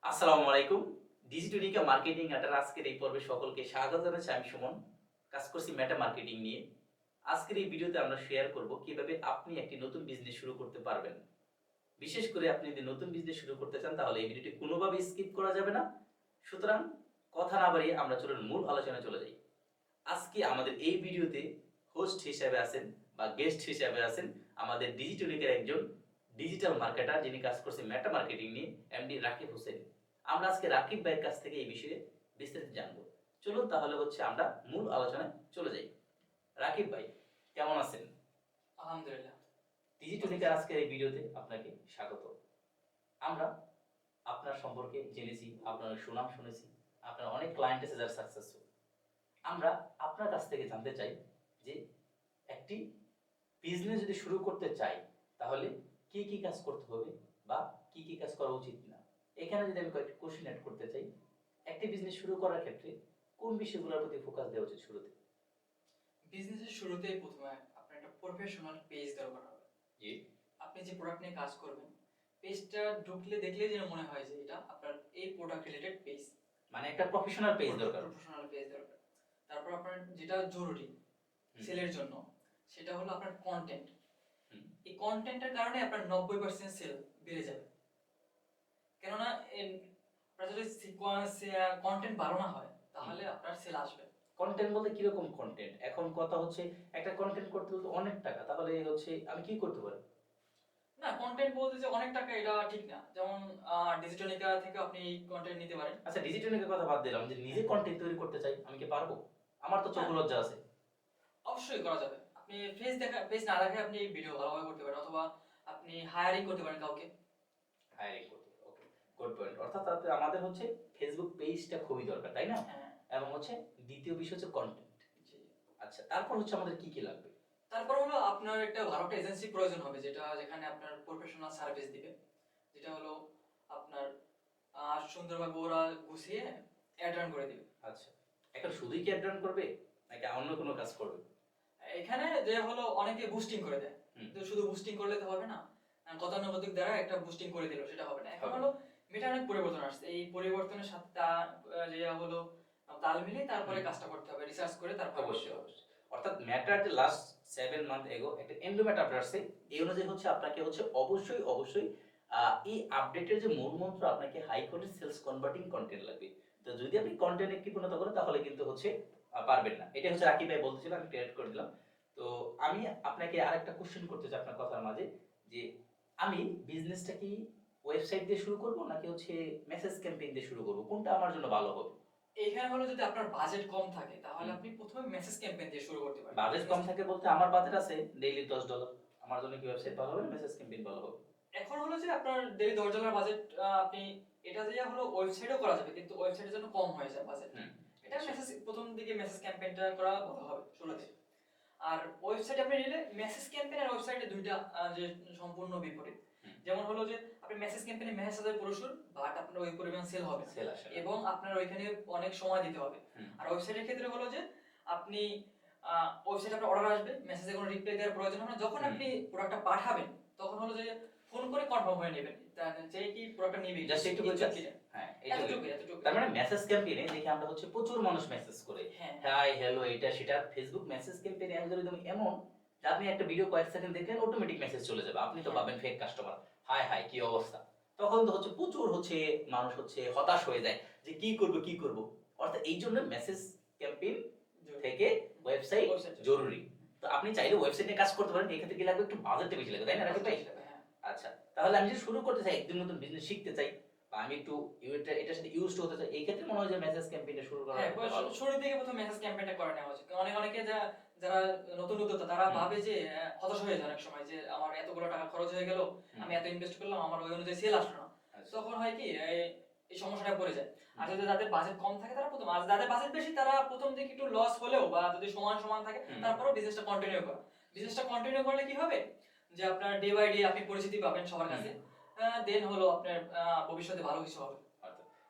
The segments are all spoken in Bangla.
আসসালামু আলাইকুম। ডিজিটলিকা মার্কেটিং এটার আজকের এই পর্বে সকলকে স্বাগত জানাচ্ছি। আমি সুমন। কাজ করছি মেটা মার্কেটিং নিয়ে। আজকের এই ভিডিওতে আমরা শেয়ার করব কিভাবে আপনি একটি নতুন বিজনেস শুরু করতে পারবেন। বিশেষ করে আপনি যদি নতুন বিজনেস শুরু করতে চান তাহলে এই ভিডিওটি কোনোভাবেই স্কিপ করা যাবে না। সুতরাং কথা না বাড়িয়ে আমরা চলুন মূল আলোচনায় চলে যাই। আজকে আমাদের এই ভিডিওতে হোস্ট হিসেবে আছেন বা গেস্ট হিসেবে আছেন আমাদের ডিজিটলিকার একজন ডিজিটাল মার্কেটার যিনি কাজ করছে মেটা মার্কেটিং নিয়ে, এমডি রাকিব হোসেন। আমরা আজকে রাকিব ভাইয়ের কাছ থেকে এই বিষয়ে বিস্তারিত জানবো। চলুন তাহলে আমরা মূল আলোচনায় চলে যাই। রাকিব ভাই, কেমন আছেন? আলহামদুলিল্লাহ। ডিজিটলিকার আজকের এই ভিডিওতে আপনাকে স্বাগত। আমরা আপনার সম্পর্কে জেনেছি, আপনার সুনাম শুনেছি, আপনার অনেক ক্লায়েন্ট আছে যারা সাকসেসফুল। আমরা আপনার কাছ থেকে জানতে চাই যে একটি বিজনেস যদি শুরু করতে চাই তাহলে কি কি কাজ করতে হবে বা কি কি কাজ করা উচিত না। এখানে যদি আমি কয়েকটি কোশ্চেন অ্যাড করতে চাই, একটি বিজনেস শুরু করার ক্ষেত্রে কোন বিষয়গুলোর প্রতি ফোকাস দেওয়া উচিত শুরুতে? বিজনেসের শুরুতেই প্রথমে আপনার একটা প্রফেশনাল পেজ দরকার হবে। জি। আপনি যে প্রোডাক্ট নিয়ে কাজ করবেন, পেজটা ঢুকলে দেখলেই যেন মনে হয় যে এটা আপনার এই প্রোডাক্ট রিলেটেড পেজ। মানে একটা প্রফেশনাল পেজ দরকার। প্রফেশনাল পেজ দরকার। তারপর আপনার যেটা জরুরি সেলের জন্য সেটা হলো আপনার কন্টেন্ট। এই কন্টেন্টের কারণে আপনার 90% সেল বেড়ে যাবে। কেননা আপনার যদি সিকোয়েন্স কন্টেন্ট ভালো না হয় তাহলে আপনার সেল আসবে। কন্টেন্ট বলতে কিরকম কন্টেন্ট? এখন কথা হচ্ছে একটা কন্টেন্ট করতে হলে অনেক টাকা, তাহলে আমি কি করতে পারি? না, কন্টেন্ট বলতে যে অনেক টাকা এটা ঠিক না। যেমন ডিজিটালিকা থেকে আপনি কন্টেন্ট নিতে পারেন। আচ্ছা, ডিজিটালের কথা বাদ দিলাম, যে নিজে কন্টেন্ট তৈরি করতে চাই, আমি কি পারবো? আমার তো চোখ হ্যাঁ, লজ্জা আছে। অবশ্যই করা যাবে। আপনি পেজ না দেখে আপনি ভিডিও ভালোভাবে করতে পারেন, অথবা আপনি হায়ারিং করতে পারেন কাউকে। হায়ারিং করতে, ওকে, গুড পয়েন্ট। অর্থাৎ তাতে আমাদের ফেসবুক পেজটা খুবই দরকার, তাই না? হ্যাঁ, এবং দ্বিতীয় বিষয় কন্টেন্ট। জি। আচ্ছা, তারপর আমাদের কি কি লাগবে? তারপর হলো আপনার একটা ভালো একটা এজেন্সি প্রয়োজন হবে, যেখানে আপনার প্রফেশনাল সার্ভিস দিবে। যেটা হলো আপনার সুন্দরভাবে ওরা গুছিয়ে অ্যাড রান করে দিবে। আচ্ছা, এখন শুধুই কি অ্যাড রান করবে নাকি অন্য কোনো কাজ করবে? এখানে যে হলো অনেকে বুস্টিং করে দেয়, তো শুধু বুস্টিং করলে তো হবে না। গতানুগতিক দ্বারা একটা বুস্টিং করে দিল সেটা হবে না। এখন হলো মেটা অনেক পরিবর্তন আসছে, এই পরিবর্তনের সাথে যে হলো তাল মিলিয়ে তারপরে কাজটা করতে হবে, রিসার্চ করে তারপর অবশ্যই অবশ্যই। অর্থাৎ ম্যাটার যে লাস্ট 7 মান্থ এগো একটা এন্ডোমেট আপডেট আসছে, এই অনুযায়ী আপনাকে অবশ্যই অবশ্যই এই আপডেটের যে মূল মন্ত্র, আপনাকে high quality sales converting content লাগবে। তো যদি আপনি কন্টেন্ট কৃপণতা করেন তাহলে কিন্তু পারবেন না। এটা রাকিব ভাই বলতেছিল, আমি ক্লিয়ার করে দিলাম। তো আমি আপনাকে আরেকটা কোশ্চেন করতে চাই আপনার কথার মাঝে, যে আমি বিজনেসটা কি ওয়েবসাইট দিয়ে শুরু করব নাকি মেসেজ ক্যাম্পেইন দিয়ে শুরু করব, কোনটা আমার জন্য ভালো হবে? এইখানে হলো যদি আপনার বাজেট কম থাকে তাহলে আপনি প্রথমে মেসেজ ক্যাম্পেইন দিয়ে শুরু করতে পারেন। বাজেট কম থাকে বলতে আমার বাজেট আছে ডেইলি $10। আমার জন্য কি ওয়েবসাইট ভালো হবে না মেসেজ ক্যাম্পেইন ভালো হবে? এখন হলো যে আপনার ডেইলি $10 বাজেট, আপনি এটা দিয়ে হলো ওয়েবসাইটও করা যাবে, কিন্তু ওয়েবসাইটের জন্য কম হয়ে যায় বাজেট। এটা প্রথম দিকে মেসেজ ক্যাম্পেইনটা করা ভালো হবে শুরুতে। আর ওয়েবসাইট আপনি নিলে মেসেজ ক্যাম্পেইন আর ওয়েবসাইটে দুইটা যে সম্পূর্ণ বিপরীত। যেমন হলো যে আপনি মেসেজ ক্যাম্পেইনে মেসেজ হবে প্রচুর, বাট আপনার ওই পরিমাণ সেল হবে না, এবং আপনার ওইখানে অনেক সময় দিতে হবে। আর ওয়েবসাইটের ক্ষেত্রে হলো যে আপনি ওয়েবসাইটে আপনার অর্ডার আসবে, মেসেজে কোনো রিপ্লাই দেওয়ার প্রয়োজন হবে না। যখন আপনি প্রোডাক্টটা পাঠাবেন তখন হলো যে ফোন করে কনফার্ম হয়ে নেবেন যে কি প্রোডাক্টটা নিবে, জাস্ট একটু হ্যাঁ, এতটুকু। তার মানে মেসেজ ক্যাম্পেইনে দেখি আমরা প্রচুর মানুষ মেসেজ করে, হাই হ্যালো এটা সেটা। ফেসবুক মেসেজ ক্যাম্পেইনে অ্যালগরিদম এমন যে আপনি একটা ভিডিও কয়েক সেকেন্ড দেখলেন অটোমেটিক মেসেজ চলে যাবে, আপনি তো পাবেন ফেক কাস্টমার, হাই হাই কি অবস্থা। তখন তো প্রচুর মানুষ হতাশ হয়ে যায় যে কি করব। অর্থাৎ এই জন্য মেসেজ ক্যাম্পেইন থেকে ওয়েবসাইট জরুরি। তো আপনি চাইলে ওয়েবসাইট নিয়ে কাজ করতে পারেন, এক্ষেত্রে কি লাগবে, একটু বাজেটটা বেশি লাগবে, তাই না রাকিব ভাই? আচ্ছা, তাহলে আমি যদি শুরু করতে চাই, একদম নতুন বিজনেস শিখতে চাই, বা আমি একটু এটার সাথে ইউজ হতে চাই, এই ক্ষেত্রে মনে হয় যে মেসেজ ক্যাম্পেইনটা শুরু করা ভালো। শুরু থেকে প্রথম মেসেজ ক্যাম্পেইনটা করে নেওয়া উচিত। অনেকে যারা নতুন উদ্যোক্তা তারা ভাবে যে হতাশ হয়ে যায় অনেক সময়, যে আমার এতগুলো টাকা খরচ হয়ে গেল, আমি এত ইনভেস্ট করলাম, আমার ওই অনুযায়ী সেল আসলো না। তখন হয় কি এই সমস্যাটা পড়ে যায়। আর যদি যাদের বাজেট কম থাকে তারা প্রথম, আর যাদের বাজেট বেশি তারা প্রথম দিকে একটু লস হলেও বা যদি সমান সমান থাকে তারপরেও বিজনেসটা কন্টিনিউ করা। বিজনেসটা কন্টিনিউ করলে কি হবে যে আপনার ডে বাই ডে আপনি পরিচিতি পাবেন সবার কাছে, দেন হলো আপনার ভবিষ্যতে ভালো কিছু হবে।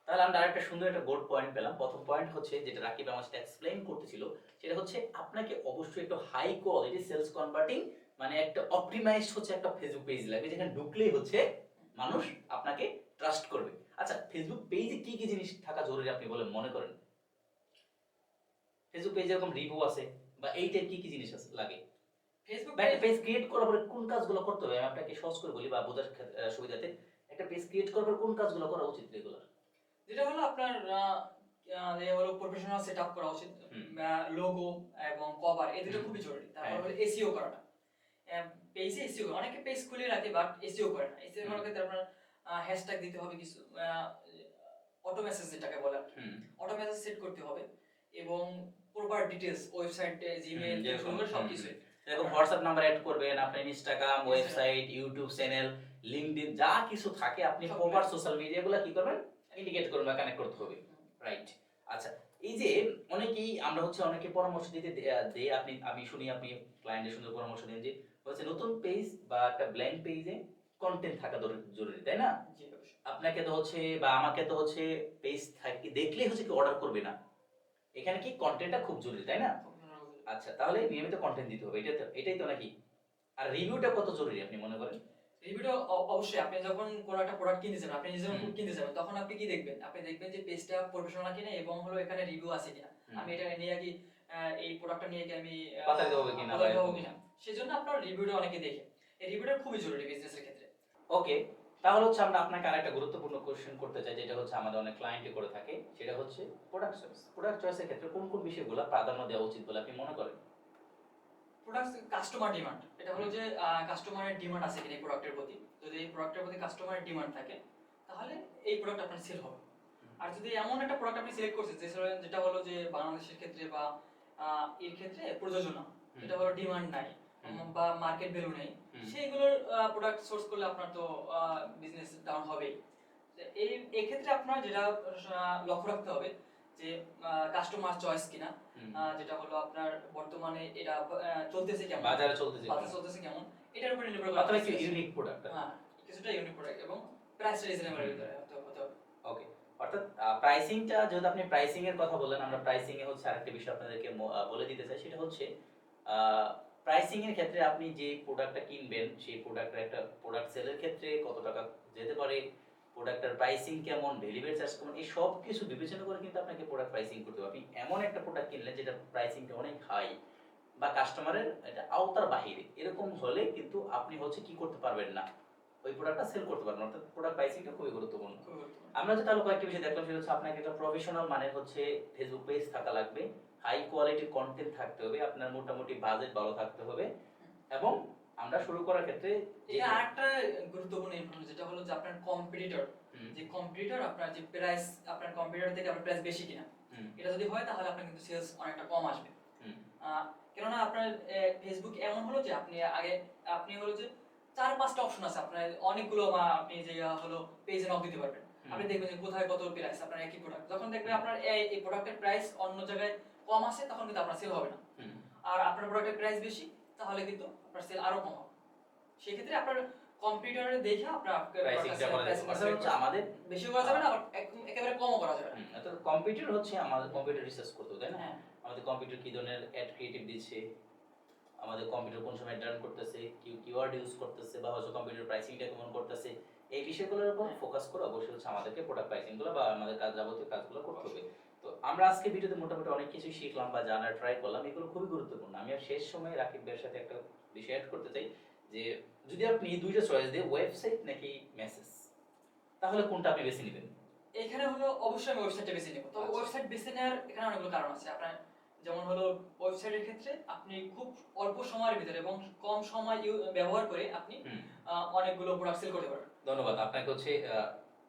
তাহলে আমরা আরেকটা সুন্দর একটা গোল্ড পয়েন্ট পেলাম। প্রথম পয়েন্ট যেটা রাকিব আমার সাথে এক্সপ্লেইন করতেছিল, সেটা আপনাকে অবশ্যই একটু হাই কোয়ালিটি সেলস কনভার্টিং, মানে একটা অপটিমাইজড একটা ফেসবুক পেজ লাগবে, যেখানে ঢুকলেই মানুষ আপনাকে ট্রাস্ট করবে। আচ্ছা, ফেসবুক পেজে কি কি জিনিস থাকা জরুরি আপনি বলে মনে করেন? ফেসবুক পেজে এরকম রিভিউ আছে বা এই টাইপ কি কি জিনিস আছে লাগে? ফেসবুক বা একটা পেজ ক্রিয়েট করার পরে কোন কাজগুলো করতে হবে? আমি আপনাকে সহজ করে বলি বা বোঝার সুবিধাতে। একটা পেজ ক্রিয়েট করার পর কোন কাজগুলো করা উচিত রেগুলার? যেটা হলো আপনার যে হলো প্রফেশনাল সেটআপ করা উচিত, হুম, লোগো এবং কভার এই দুটো হুম, খুবই জরুরি। তারপর হ্যাঁ, হলো এসইও করাটা। পেজে এসইও করে অনেকে পেজ খুলে রাখে বাট এসইও করে না। এসইও হুম, করার ক্ষেত্রে আপনার হ্যাশট্যাগ দিতে হবে কিছু, অটো মেসেজ যেটাকে বলে আরকি। হুম, অটো মেসেজ সেট করতে হবে এবং প্রপার ডিটেইলস ওয়েবসাইটে হুম, জিমেইল থেকে শুরু যেরকম করে হুম, হুম। সবকিছুই। যেরকম আপনার WhatsApp নাম্বার এড করবেন, আপনার Instagram, Instagram website, YouTube channel, LinkedIn যা কিছু থাকে আপনি সবগুলো প্রপার সোশ্যাল মিডিয়া গুলা কি করবেন? ইন্ডিকেট করবেন বা কানেক্ট করতে হবে। রাইট। আচ্ছা, এই যে অনেকেই আমরা হচ্ছে অনেকে পরামর্শ দিতে দেই আমি শুনি আপনি ক্লায়েন্টের সুন্দর পরামর্শ দেন যে হচ্ছে নতুন পেজ বা একটা ব্ল্যাংক পেজে কনটেন্ট থাকা জরুরি, তাই না? জি অবশ্যই। আপনাকে তো হচ্ছে বা আমাকে তো হচ্ছে পেজ দেখলেই হচ্ছে কি অর্ডার করবে না। এখানে কি কনটেন্টটা খুব জরুরি, তাই না? আচ্ছা, তাহলে নিয়মিত কনটেন্ট দিতে হবে। এটাই তো নাকি? আর রিভিউটা কত জরুরি আপনি মনে করেন? রিভিউটা অবশ্যই আপনি যখন কোনো একটা প্রোডাক্ট কিনতে যাবেন, আপনি নিজে হুম, যখন কিনতে যাবেন তখন আপনি কি দেখবেন? আপনি দেখবেন যে পেজটা প্রফেশনাল কিনা এবং হলো এখানে রিভিউ আছে কিনা। হুম। আমি এটা নিয়ে কি এই প্রোডাক্টটা নিয়ে কি আমি পাতায় দেবো কিনা বা প্রতারিত হবো এরকম কিনা। কিছু। সেজন্য আপনার রিভিউটা অনেকে দেখে। এই রিভিউটা খুবই জরুরি বিজনেসের ক্ষেত্রে। ওকে। তাহলে হচ্ছে আমরা আপনাকে আরেকটা গুরুত্বপূর্ণ কোয়েশ্চেন করতে চাই যেটা হচ্ছে আমাদের অনেক ক্লায়েন্টই করে থাকে। সেটা হচ্ছে প্রোডাক্ট চয়েস। প্রোডাক্ট চয়েস এর ক্ষেত্রে কোন, কোন বিষয়গুলা প্রাধান্য দেওয়া উচিত বলে আপনি মনে করেন? Product customer demand. এটা হলো হুম, যে কাস্টমারের ডিমান্ড আছে কিনা এই প্রোডাক্টের প্রতি। যদি এই প্রোডাক্টের প্রতি কাস্টমারের ডিমান্ড থাকে তাহলে এই প্রোডাক্ট আপনার সেল হবে। হুম, আর যদি এমন একটা প্রোডাক্ট আপনি সিলেক্ট করছেন যেটা হলো যে বাংলাদেশের ক্ষেত্রে বা এর ক্ষেত্রে প্রযোজ্য না, হুম, যেটা হলো ডিমান্ড নাই হুম, বা মার্কেট ভ্যালু নেই, হুম, সেইগুলোর প্রোডাক্ট সোর্স করলে আপনার তো বিজনেস ডাউন হবেই। তো এক্ষেত্রে আপনার যেটা লক্ষ্য রাখতে হবে যে কাস্টমার চয়েস কিনা, হুম। যেটা হলো আপনার বর্তমানে এটা চলতেছে কেমন, বাজারে চলতেছে বাজারে কেমন? চলতেছে কেমন, এটার উপরে নির্ভর করে অথবা আপনার একটু sales। ইউনিক প্রোডাক্ট আরকি। হ্যাঁ, কিছুটা ইউনিক প্রোডাক্ট এবং প্রাইস রিজনেবল হুম। ভিতরে হতে হবে। ওকে। অর্থাৎ প্রাইসিংটা যেহেতু আপনি প্রাইসিং এর কথা বললেন, আমরা প্রাইসিং এ হচ্ছে আরেকটা বিষয় আপনাদেরকে বলে দিতে চাই। সেটা হচ্ছে আ প্রাইসিং এর ক্ষেত্রে আপনি যে প্রোডাক্টটা কিনবেন, সেই প্রোডাক্টের একটা প্রোডাক্ট সেল এর ক্ষেত্রে কত টাকা যেতে পারে, প্রোডাক্টের প্রাইসিং কেমন, ডেলিভারি চার্জ কেমন, এই সব কিছু বিবেচনা করে কিন্তু আপনাকে প্রোডাক্ট প্রাইসিং করতে হবে। আপনি এমন একটা প্রোডাক্ট কিনলেন যেটার প্রাইসিংটা অনেক হাই বা কাস্টমারের এটা আওতার বাহিরে। এরকম হলে কিন্তু আপনি হচ্ছে কি করতে পারবেন না। ওই প্রোডাক্টটা সেল করতে পারবেন না। অর্থাৎ প্রোডাক্ট প্রাইসিংটা খুবই গুরুত্বপূর্ণ। খুবই গুরুত্বপূর্ণ। আমরা যে তাহলে কয়েকটা বিষয় দেখলাম সেটা হচ্ছে আপনাকে একটা প্রফেশনাল মানের হচ্ছে ফেসবুক পেজ থাকা লাগবে। হাই কোয়ালিটির কনটেন্ট থাকতে হবে। আপনার মোটামুটি বাজেট ভালো থাকতে হবে এবং আমরা শুরু করার ক্ষেত্রে যে এটা আরেকটা গুরুত্বপূর্ণ ইনফরমেশন যেটা হলো যে আপনার কম্পিটিটর, হুম, যে কম্পিটিটর আপনার যে প্রাইস আপনার কম্পিটিটর থেকে আপনার প্রাইস বেশি কিনা, হুম, এটা যদি হয় তাহলে আপনার কিন্তু সেলস অনেকটা কম আসবে। হুম, কেননা আপনার ফেসবুক এমন হলো যে আপনি হলো যে ৪-৫টা অপশন আছে আপনার অনেকগুলো আপনি যে হলো পেজে নক দিতে পারবেন। হুম, আপনি দেখবেন যে কোথায় কত প্রাইস আপনার একই প্রোডাক্ট। যখন দেখবেন হুম, আপনার এই প্রোডাক্টের প্রাইস অন্য জায়গায় কম আছে তখন কিন্তু আপনার সেল হবে না। হুম। আর আপনার প্রোডাক্টের প্রাইস বেশি তাহলে কিন্তু আপনার সেল আরো কম হবে। সেক্ষেত্রে আপনার কম্পিউটারে দেখে আপনার প্রাইসিংটা করা যাবে। অর্থাৎ হচ্ছে আমাদের বেশিও করা যাবে না আবার একেবারে কমও করা যাবে না। অর্থাৎ কম্পিউটার হচ্ছে আমাদের কম্পিউটার রিসার্চ করতে হবে, তাই না? হ্যাঁ, আমাদের কম্পিউটার কি ধরনের অ্যাড ক্রিয়েটিভ দিচ্ছে, আমাদের কম্পিউটার কোন সময় রান করতেছে, কিওয়ার্ড ইউজ করতেছে বা হচ্ছে কম্পিউটার প্রাইসিংটা কেমন করতেছে, এই বিষয়গুলোর উপর হ্যাঁ। ফোকাস করে অবশ্যই হচ্ছে আমাদেরকে প্রোডাক্ট প্রাইসিং গুলো বা আমাদের যাবতীয় কাজগুলো করতে হবে। তো আমরা আজকে ভিডিওতে মোটামুটি অনেক কিছু শিখলাম বা জানার ট্রাই করলাম। এগুলো খুবই গুরুত্বপূর্ণ। আমি আর শেষ সময়ে রাকিব ভাইয়ের সাথে একটা বিষয় এড করতে চাই যে যদি আপনি দুইটা চয়েস দেন ওয়েবসাইট নাকি মেসেজ, তাহলে কোনটা আপনি বেছে নেবেন? এখানে হলো অবশ্যই আমি ওয়েবসাইটটা বেছে নিব। তবে আচ্ছা। ওয়েবসাইট বেছে নেওয়ার এখানে অনেকগুলো কারণ আছে। আপনার যেমন হলো ওয়েবসাইটের ক্ষেত্রে আপনি খুব অল্প সময়ের ভিতরে এবং কম সময় ব্যবহার করে আপনি হুম। অনেকগুলো প্রোডাক্ট সেল করতে পারবেন। ধন্যবাদ আপনাকে হচ্ছে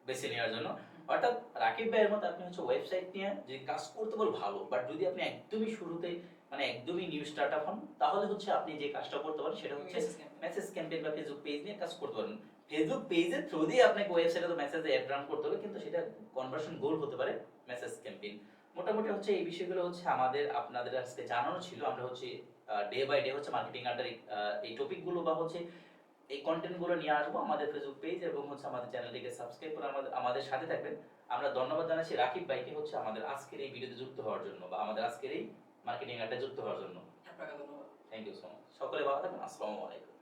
বেছে নেওয়ার জন্য। অর্থাৎ রাকিব ভাইয়ের মতো আপনি হচ্ছে ওয়েবসাইট নিয়ে যে কাজ করতে বল ভালো। বাট যদি আপনি একদমই শুরুতে মানে একদমই নিউ স্টার্টআপ হন, তাহলে হচ্ছে আপনি যে কাজটা করতে পারেন সেটা হচ্ছে মেসেজ ক্যাম্পেইন। মেসেজ ক্যাম্পেইন বা ফেসবুক পেজ নিয়ে কাজ করতে পারেন। ফেসবুক পেজের থ্রু দিয়ে আপনাকে ওয়েবসাইটে তো মেসেজ এড রান করতে হবে কিন্তু সেটা কনভার্সন গোল হতে পারে মেসেজ ক্যাম্পেইন। মোটামুটি হচ্ছে এই বিষয়গুলো হচ্ছে আমাদের আপনাদের আজকে জানানো ছিল। আমরা হচ্ছে ডে বাই ডে হচ্ছে মার্কেটিং আড্ডার এই টপিক গুলো বা হচ্ছে এই কনটেন্ট গুলো নিয়ে আসবো আমাদের ফেসবুক পেজ এবং হচ্ছে আমাদের চ্যানেলটিকে সাবস্ক্রাইব করে আমাদের সাথে থাকবেন। আমরা ধন্যবাদ জানাচ্ছি রাকিব ভাইকে হচ্ছে আমাদের আজকের এই ভিডিওতে যুক্ত হওয়ার জন্য বা আমাদের আজকের এই মার্কেটিং আড্ডায় যুক্ত হওয়ার জন্য। আপনাকে ধন্যবাদ। Thank you so much. সকলে ভালো থাকবেন। আসসালামু আলাইকুম।